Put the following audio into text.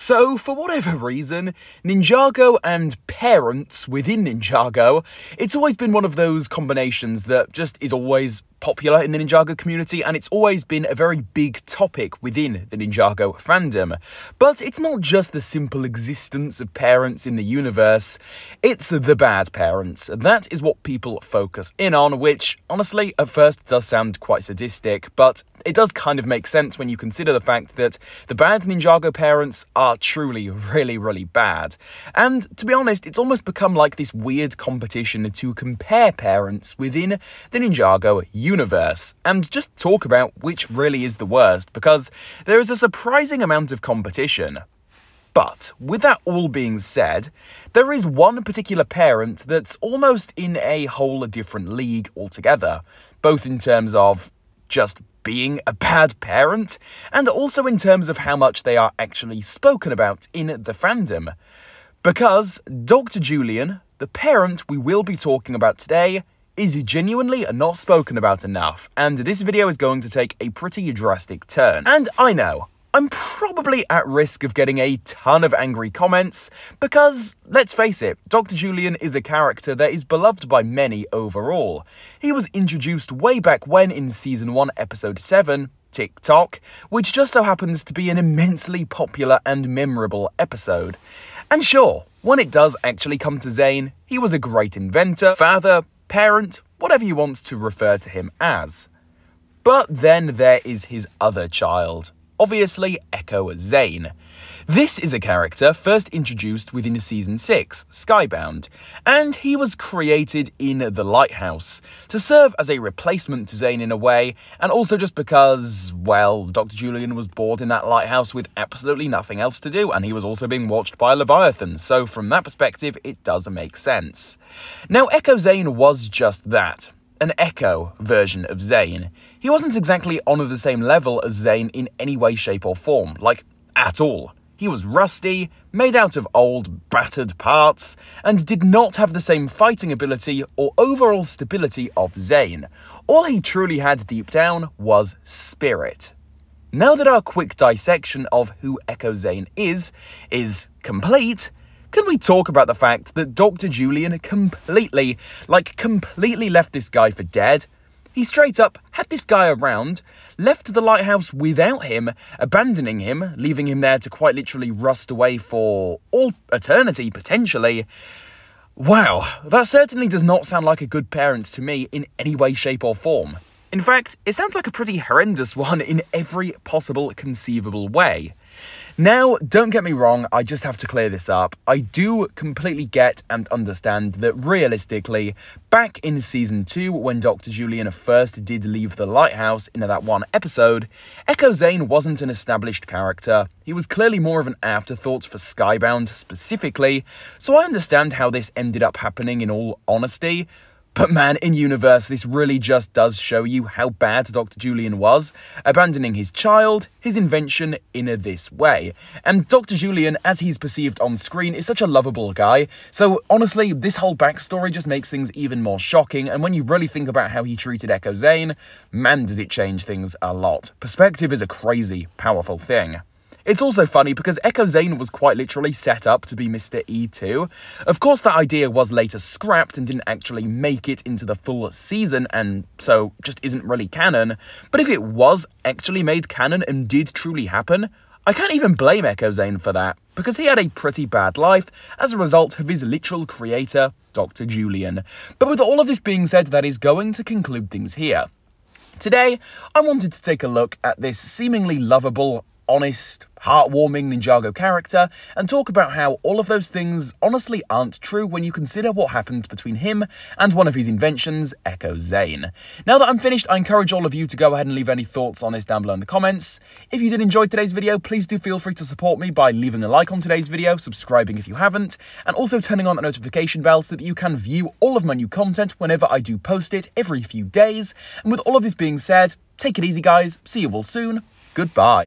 So, for whatever reason, Ninjago and parents within Ninjago, it's always been one of those combinations that just is always popular in the Ninjago community, and it's always been a very big topic within the Ninjago fandom. But it's not just the simple existence of parents in the universe, it's the bad parents. That is what people focus in on, which, honestly, at first does sound quite sadistic, but it does kind of make sense when you consider the fact that the bad Ninjago parents are truly really bad. And to be honest, it's almost become like this weird competition to compare parents within the Ninjago universe and just talk about which really is the worst, because there is a surprising amount of competition. But with that all being said, there is one particular parent that's almost in a whole different league altogether, both in terms of just being a bad parent, and also in terms of how much they are actually spoken about in the fandom. Because Dr. Julien, the parent we will be talking about today, is genuinely not spoken about enough, and this video is going to take a pretty drastic turn. And I know, I'm probably at risk of getting a ton of angry comments, because, let's face it, Dr. Julien is a character that is beloved by many overall. He was introduced way back when in Season 1, Episode 7, TikTok, which just so happens to be an immensely popular and memorable episode. And sure, when it does actually come to Zane, he was a great inventor, father, parent, whatever you want to refer to him as. But then there is his other child. Obviously, Echo Zane. This is a character first introduced within Season 6, Skybound, and he was created in the Lighthouse to serve as a replacement to Zane in a way, and also just because, well, Dr. Julien was bored in that lighthouse with absolutely nothing else to do, and he was also being watched by Leviathan, so from that perspective, it does make sense. Now, Echo Zane was just that. An Echo version of Zane. He wasn't exactly on the same level as Zane in any way, shape or form, like, at all. He was rusty, made out of old, battered parts, and did not have the same fighting ability or overall stability of Zane. All he truly had deep down was spirit. Now that our quick dissection of who Echo Zane is complete, can we talk about the fact that Dr. Julien completely left this guy for dead? He straight up had this guy around, left the lighthouse without him, abandoning him, leaving him there to quite literally rust away for all eternity, potentially. Wow, that certainly does not sound like a good parent to me in any way, shape or form. In fact, it sounds like a pretty horrendous one in every possible conceivable way. Now, don't get me wrong, I just have to clear this up. I do completely get and understand that realistically, back in Season 2, when Dr. Julien first did leave the lighthouse in that one episode, Echo Zane wasn't an established character. He was clearly more of an afterthought for Skybound specifically, so I understand how this ended up happening in all honesty. But man, in universe, this really just does show you how bad Dr. Julien was, abandoning his child, his invention, in this way. And Dr. Julien, as he's perceived on screen, is such a lovable guy, so honestly, this whole backstory just makes things even more shocking, and when you really think about how he treated Echo Zane, man does it change things a lot. Perspective is a crazy, powerful thing. It's also funny because Echo Zane was quite literally set up to be Mr. E2. Of course, that idea was later scrapped and didn't actually make it into the full season, and so just isn't really canon. But if it was actually made canon and did truly happen, I can't even blame Echo Zane for that, because he had a pretty bad life as a result of his literal creator, Dr. Julien. But with all of this being said, that is going to conclude things here. Today, I wanted to take a look at this seemingly lovable, honest, heartwarming Ninjago character and talk about how all of those things honestly aren't true when you consider what happened between him and one of his inventions, Echo Zane. Now that I'm finished, I encourage all of you to go ahead and leave any thoughts on this down below in the comments. If you did enjoy today's video, please do feel free to support me by leaving a like on today's video, subscribing if you haven't, and also turning on the notification bell so that you can view all of my new content whenever I do post it every few days. And with all of this being said, take it easy guys, see you all soon, goodbye.